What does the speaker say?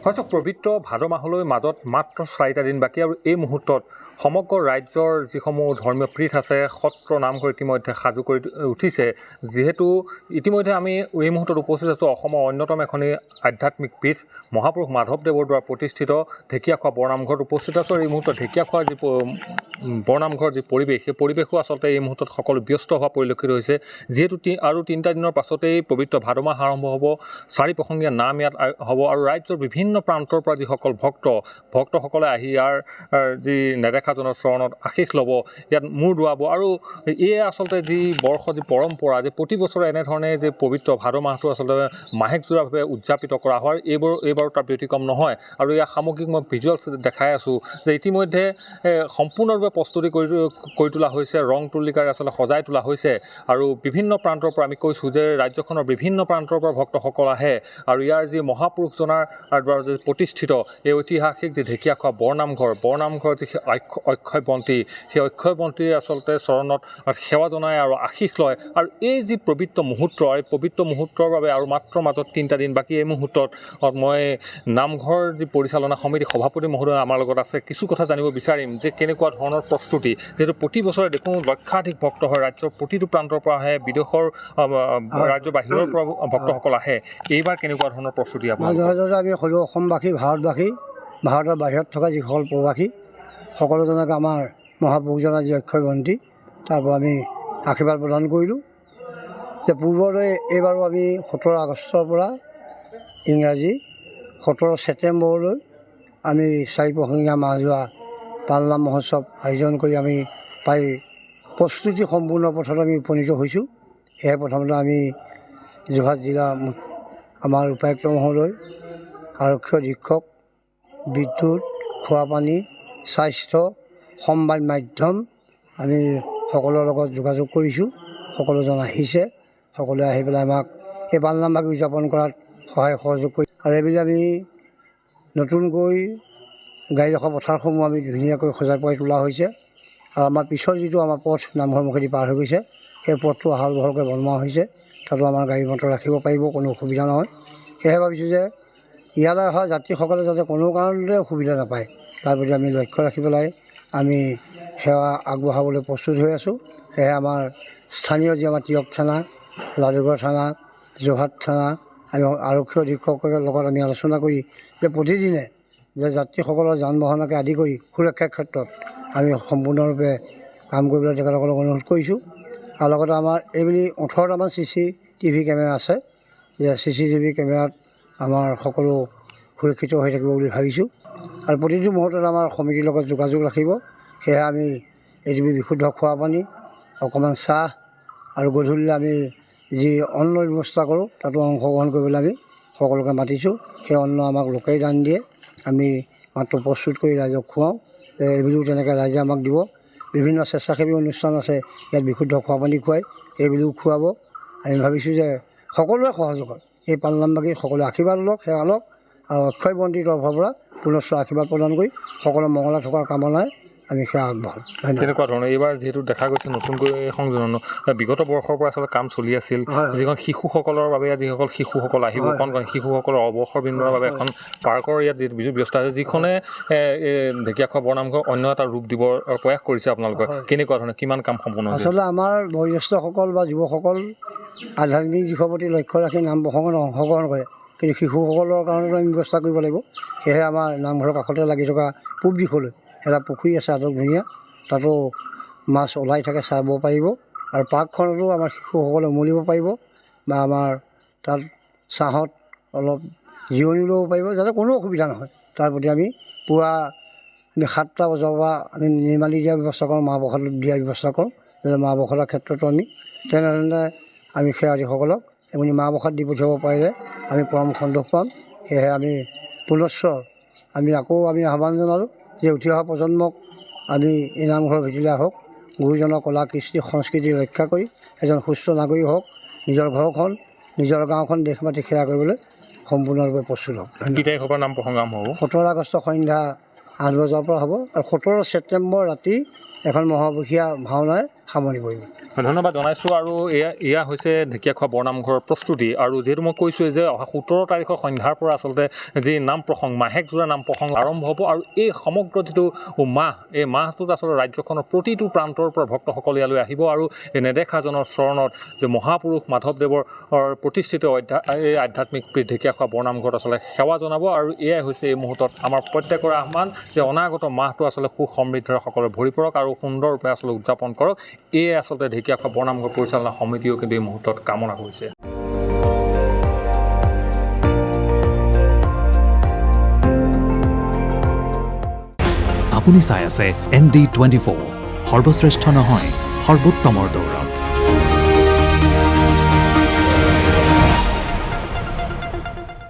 হয়তো পবিত্ৰ ভাদ মাহলৈ মাজত মাত্ৰ 4টা দিন বাকী আৰু এই মুহূৰ্তত সমগ্ৰ ৰাজ্যৰ যিসমূহ ধৰ্মীয় পীঠ আছে সত্ৰ নামঘৰ ইতিমধ্যে সাজু কৰি উঠিছে যিহেতু ইতিমধ্যে আমি এই মুহূৰ্তত উপস্থিত আছোঁ অসমৰ অন্যতম এখনি আধ্যাত্মিক পীঠ মহাপুৰুষ মাধৱদেৱৰ দ্বাৰা প্ৰতিষ্ঠিত ঢেকীয়াখোৱা বৰনামঘৰত উপস্থিত আছোঁ আৰু এই মুহূৰ্তত ঢেকীয়াখোৱাৰ যি বৰনামঘৰ যি পৰিৱেশ সেই পৰিৱেশো আচলতে এই মুহূৰ্তত সকলো ব্যস্ত হোৱা পৰিলক্ষিত হৈছে যিহেতু আৰু 3টা দিনৰ পাছতেই পবিত্ৰ ভাদ মাহ আৰম্ভ হ'ব 4 প্ৰসংগীয়া নাম ইয়াত হ'ব আৰু ৰাজ্যৰ বিভিন্ন প্ৰান্তৰ পৰা যিসকল ভক্তসকলে আহি ইয়াৰ যি নেদেখাজনৰ চৰণত আশীষ ল'ব ইয়াত মূৰ দোৱাব আৰু এয়ে আচলতে যি যি পৰম্পৰা যে প্ৰতি বছৰে এনেধৰণে যে পবিত্ৰ ভাদ মাহটো আচলতে মাহেকজোৰাভাৱে উদযাপিত কৰা হয় এইবাৰো তাৰ ব্যতিক্ৰম নহয় আৰু ইয়াৰ সামগ্ৰিক মই ভিজুৱেলছ দেখাই আছোঁ যে ইতিমধ্যে সম্পূৰ্ণৰূপে প্ৰস্তুতি কৰি তোলা হৈছে ৰং তুলিকাৰে আচলতে সজাই তোলা হৈছে আৰু বিভিন্ন প্ৰান্তৰ পৰা আমি কৈছোঁ যে ৰাজ্যখনৰ বিভিন্ন প্ৰান্তৰ পৰা ভক্তসকল আহে আৰু ইয়াৰ যি মহাপুৰুষজনাৰ দ্বাৰা যি প্ৰতিষ্ঠিত এই ঐতিহাসিক যি ঢেকীয়াখোৱা বৰনামঘৰ যি অক্ষয় বন্তি সেই অক্ষয় বন্তিৰ আচলতে চৰণত সেৱা জনায় আৰু আশীষ লয় আৰু এই যি পবিত্ৰ মুহূৰ্ত এই পবিত্ৰ মুহূৰ্তৰ বাবে আৰু মাত্ৰ মাজত 3টা দিন বাকী এই মুহূৰ্তত মই নামঘৰ যি পৰিচালনা সমিতি সভাপতি মহোদয় আমাৰ লগত আছে কিছু কথা জানিব বিচাৰিম যে কেনেকুৱা ধৰণৰ প্ৰস্তুতি যিহেতু প্ৰতি বছৰে দেখোঁ লক্ষাধিক ভক্ত হয় ৰাজ্যৰ প্ৰতিটো প্ৰান্তৰ পৰা আহে বিদেশৰ ৰাজ্যৰ বাহিৰৰ পৰা ভক্তসকল আহে এইবাৰ কেনেকুৱা ধৰণৰ প্ৰস্তুতি আপোনালোকৰ আমি সকলো অসমবাসী ভাৰতবাসী ভাৰতৰ বাহিৰত থকা যিসকল প্ৰবাসী সকলোজনক আমাৰ মহাপুৰুষজনাৰ যি অক্ষয় বন্তি তাৰ পৰা আমি আশীৰ্বাদ প্ৰদান কৰিলোঁ যে পূৰ্বদৰে এইবাৰো আমি 17 আগষ্টৰ পৰা ইংৰাজী 17 ছেপ্টেম্বৰলৈ আমি 4 প্ৰসংগীয়া মাহ যোৱা পালনাম মহোৎসৱ আয়োজন কৰি আমি প্ৰায় প্ৰস্তুতি সম্পূৰ্ণ পথত আমি উপনীত হৈছোঁ সেয়ে প্ৰথমতে আমি যোৰহাট জিলা আমাৰ উপায়ুক্ত মহোদয় আৰক্ষী অধীক্ষক বিদ্যুৎ খোৱাপানী স্বাস্থ্য সংবাদ মাধ্যম আমি সকলোৰে লগত যোগাযোগ কৰিছোঁ সকলোজন আহিছে সকলোৱে আহি পেলাই আমাক এই পালনামভাগ উদযাপন কৰাত সহায় সহযোগ কৰি আৰু এইবুলি আমি নতুনকৈ গাড়ী ৰখা পথাৰসমূহ আমি ধুনীয়াকৈ সজাই পৰাই তোলা হৈছে আৰু আমাৰ পিছৰ যিটো আমাৰ পথ নামঘৰ মুখেদি পাৰ হৈ গৈছে সেই পথটো আহল বহলকৈ বনোৱা হৈছে তাতো আমাৰ গাড়ী মটৰ ৰাখিব পাৰিব কোনো অসুবিধা নহয় সেয়েহে ভাবিছোঁ যে ইয়ালৈ অহা যাত্ৰীসকলে যাতে কোনো কাৰণতে অসুবিধা নাপায় তাৰ প্ৰতি আমি লক্ষ্য ৰাখি পেলাই আমি সেৱা আগবঢ়াবলৈ প্ৰস্তুত হৈ আছোঁ সেয়েহে আমাৰ স্থানীয় যি আমাৰ তিয়ক থানা লাডুগড় থানা যোৰহাট থানা আমি আৰক্ষী অধীক্ষকৰ লগত আমি আলোচনা কৰি যে প্ৰতিদিনে যে যাত্ৰীসকলৰ যান বাহনকে আদি কৰি সুৰক্ষাৰ ক্ষেত্ৰত আমি সম্পূৰ্ণৰূপে কাম কৰিবলৈ তেখেতসকলক অনুৰোধ কৰিছোঁ আৰু লগতে আমাৰ এইবুলি 18টামান CCTV কেমেৰা আছে যে CCTV কেমেৰাত আমাৰ সকলো সুৰক্ষিত হৈ থাকিব বুলি ভাবিছোঁ আৰু প্ৰতিটো মুহূৰ্তত আমাৰ সমিতিৰ লগত যোগাযোগ ৰাখিব সেয়েহে আমি এইটো বিশুদ্ধ খোৱা পানী অকণমান চাহ আৰু গধূলি আমি যি অন্নৰ ব্যৱস্থা কৰোঁ তাতো অংশগ্ৰহণ কৰিবলৈ আমি সকলোকে মাতিছোঁ সেই অন্ন আমাক লোকেই দান দিয়ে আমি মাত্ৰ প্ৰস্তুত কৰি ৰাইজক খুৱাওঁ এইবুলিও তেনেকৈ ৰাইজে আমাক দিব বিভিন্ন স্বেচ্ছাসেৱী অনুষ্ঠান আছে ইয়াত বিশুদ্ধ খোৱা পানী খুৱাই এইবুলিও খুৱাব আমি ভাবিছোঁ যে সকলোৱে সহযোগত এই পালনামভাগী সকলোৱে আশীৰ্বাদ লওক সেৱা লওক আৰু অক্ষয় বন্তিৰ তৰফৰ পৰা পুনশ্চ আশীৰ্বাদ প্ৰদান কৰি সকলো মংগলা থকাৰ কামনাই আমি সেৱা আগবঢ়াম তেনেকুৱা ধৰণৰ এইবাৰ যিহেতু দেখা গৈছে নতুনকৈ সংযোজন বিগত বৰ্ষৰ পৰা আচলতে কাম চলি আছিল যিখন শিশুসকলৰ বাবে যিসকল শিশুসকল আহিব কণ শিশুসকলৰ অৱসৰ বিনোদনৰ বাবে এখন পাৰ্কৰ ইয়াত যিটো ব্যৱস্থা আছে যিখনে ঢেকীয়াখোৱা বৰনামঘৰ অন্য এটা ৰূপ দিবৰ প্ৰয়াস কৰিছে আপোনালোকে কেনেকুৱা ধৰণে কিমান কাম সম্পূৰ্ণ হৈছে আচলতে আমাৰ বয়োজ্যেষ্ঠসকল বা যুৱকসকল আধ্যাত্মিক দিশৰ প্ৰতি লক্ষ্য ৰাখি নাম প্ৰসংগত অংশগ্ৰহণ কৰে কিন্তু শিশুসকলৰ কাৰণেতো আমি ব্যৱস্থা কৰিব লাগিব সেয়েহে আমাৰ নামঘৰৰ কাষতে লাগি থকা পূব দিশলৈ এটা পুখুৰী আছে আটক ধুনীয়া তাতো মাছ ওলাই থাকে চাব পাৰিব আৰু পাৰ্কখনতো আমাৰ শিশুসকলে উমলিব পাৰিব বা আমাৰ তাত ছাঁহত অলপ জিৰণি ল'ব পাৰিব যাতে কোনো অসুবিধা নহয় তাৰ প্ৰতি আমি পুৱা আমি 7টা বজাৰ পৰা আমি নিৰ্মালি দিয়াৰ ব্যৱস্থা কৰোঁ মাহ প্ৰসাদ দিয়াৰ ব্যৱস্থা কৰোঁ যাতে মাহ প্ৰসাদৰ ক্ষেত্ৰতো আমি তেনেধৰণে আমি সেৱাৰ্থীসকলক এমনি মাহ প্ৰসাদ দি পঠিয়াব পাৰিলে আমি পৰম সন্তোষ পাম সেয়েহে আমি পুনশ্চ আমি আকৌ আহ্বান জনালোঁ যে উঠি অহা প্ৰজন্মক আমি এই নামঘৰৰ ভিতৰলৈ আহক গুৰুজনৰ কলা কৃষ্টি সংস্কৃতি ৰক্ষা কৰি এজন সুস্থ নাগৰিক হওক নিজৰ ঘৰখন নিজৰ গাঁওখন দেশ মাতৃক সেৱা কৰিবলৈ সম্পূৰ্ণৰূপে প্ৰস্তুত হওক। সভাৰ নাম প্ৰসংগ হ'ব 17 আগষ্ট সন্ধ্যা 8 বজাৰ পৰা হ'ব আৰু 17 ছেপ্টেম্বৰ ৰাতি এখন মহাপুৰুষীয়া ভাওনাৰে সামৰণি পৰিব। ধন্যবাদ জনাইছোঁ। আৰু এয়া হৈছে ঢেকীয়াখোৱা বৰনামঘৰৰ প্ৰস্তুতি। আৰু যিহেতু মই কৈছোঁৱেই যে অহা 17 তাৰিখৰ সন্ধ্যাৰ পৰা আচলতে যি নাম প্ৰসংগ মাহেকজোৰা নাম প্ৰসংগ আৰম্ভ হ'ব। আৰু এই সমগ্ৰ যিটো মাহ, এই মাহটোত আচলতে ৰাজ্যখনৰ প্ৰতিটো প্ৰান্তৰ পৰা ভক্তসকল ইয়ালৈ আহিব আৰু এই নেদেখাজনৰ চৰণত যে মহাপুৰুষ মাধৱদেৱৰ প্ৰতিষ্ঠিত এই আধ্যাত্মিক ঢেকীয়াখোৱা বৰনামঘৰত আচলতে সেৱা জনাব। আৰু এয়াই হৈছে এই মুহূৰ্তত আমাৰ প্ৰত্যেকৰে আহ্বান যে অনাগত মাহটো আচলতে সুখ সমৃদ্ধিৰে সকলোৰে ভৰি পৰক আৰু সুন্দৰৰূপে আচলতে উদযাপন কৰক। এয়ে আচলতে ঢেকীয়াখোৱা বৰনামঘৰ পৰিচালনা সমিতিও কিন্তু এই মুহূৰ্তত কামনা কৰিছে। আপুনি চাই আছে ND24, সৰ্বশ্ৰেষ্ঠ নহয় সৰ্বোত্তমৰ দৌৰ।